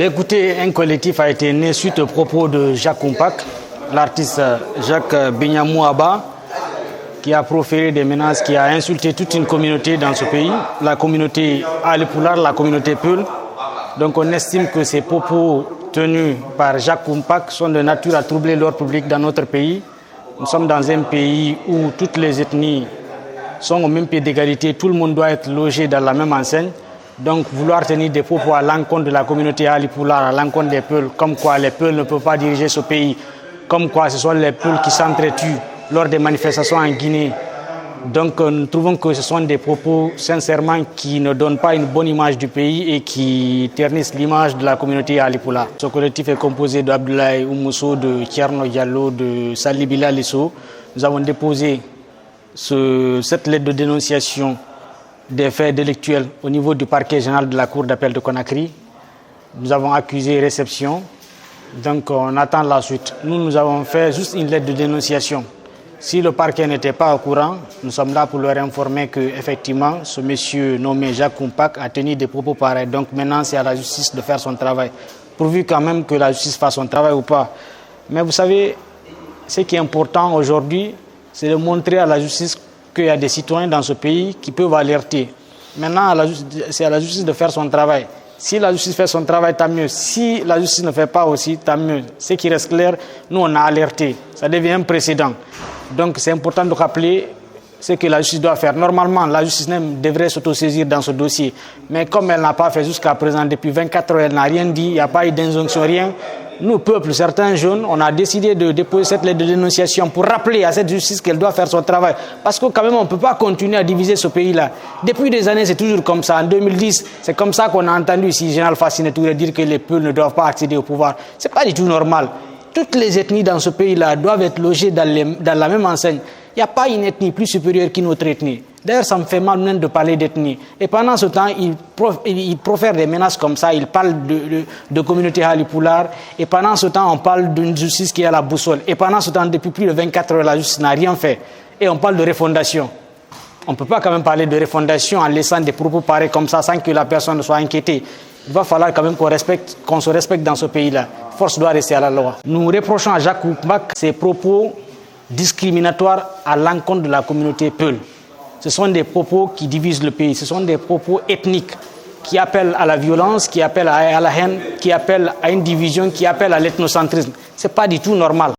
Écoutez, un collectif a été né suite aux propos de Jacques Koumpak, l'artiste Jacques Benyamou Abba, qui a proféré des menaces, qui a insulté toute une communauté dans ce pays, la communauté Halipular, la communauté Peul. Donc on estime que ces propos tenus par Jacques Koumpak sont de nature à troubler l'ordre public dans notre pays. Nous sommes dans un pays où toutes les ethnies sont au même pied d'égalité, tout le monde doit être logé dans la même enseigne. Donc vouloir tenir des propos à l'encontre de la communauté Halipular, à l'encontre des Peuls, comme quoi les Peuls ne peuvent pas diriger ce pays, comme quoi ce sont les Peuls qui s'entretuent lors des manifestations en Guinée. Donc nous trouvons que ce sont des propos sincèrement qui ne donnent pas une bonne image du pays et qui ternissent l'image de la communauté Halipular. Ce collectif est composé d'Abdoulaye Oumousso, de Thierno Diallo, de Sali Bilal Isso. Nous avons déposé cette lettre de dénonciation des faits délictuels au niveau du parquet général de la Cour d'appel de Conakry. Nous avons accusé réception, donc on attend la suite. Nous avons fait juste une lettre de dénonciation. Si le parquet n'était pas au courant, nous sommes là pour leur informer qu'effectivement, ce monsieur nommé Jacques Koumpak a tenu des propos pareils. Donc maintenant, c'est à la justice de faire son travail, pourvu quand même que la justice fasse son travail ou pas. Mais vous savez, ce qui est important aujourd'hui, c'est de montrer à la justice qu'il y a des citoyens dans ce pays qui peuvent alerter. Maintenant, c'est à la justice de faire son travail. Si la justice fait son travail, tant mieux. Si la justice ne fait pas aussi, tant mieux. Ce qui reste clair, nous, on a alerté. Ça devient un précédent. Donc, c'est important de rappeler ce que la justice doit faire. Normalement, la justice même devrait s'autosaisir dans ce dossier. Mais comme elle n'a pas fait jusqu'à présent, depuis 24 heures, elle n'a rien dit, il n'y a pas eu d'injonction, rien. Nous, peuple, certains jeunes, on a décidé de déposer cette lettre de dénonciation pour rappeler à cette justice qu'elle doit faire son travail. Parce que quand même, on ne peut pas continuer à diviser ce pays-là. Depuis des années, c'est toujours comme ça. En 2010, c'est comme ça qu'on a entendu ici Général Fassine Touré dire que les peuples ne doivent pas accéder au pouvoir. Ce n'est pas du tout normal. Toutes les ethnies dans ce pays-là doivent être logées dans la même enseigne. Il n'y a pas une ethnie plus supérieure qu'une autre ethnie. D'ailleurs, ça me fait mal même de parler d'ethnie. Et pendant ce temps, il profère des menaces comme ça. Il parle de communauté Halipular. Et pendant ce temps, on parle d'une justice qui est à la boussole. Et pendant ce temps, depuis plus de 24 heures, la justice n'a rien fait. Et on parle de refondation. On ne peut pas quand même parler de refondation en laissant des propos pareils comme ça sans que la personne ne soit inquiétée. Il va falloir quand même qu'on se respecte dans ce pays-là. Force doit rester à la loi. Nous reprochons à Jacques Koumpak ses propos discriminatoires à l'encontre de la communauté Peul. Ce sont des propos qui divisent le pays. Ce sont des propos ethniques qui appellent à la violence, qui appellent à la haine, qui appellent à une division, qui appellent à l'ethnocentrisme. Ce n'est pas du tout normal.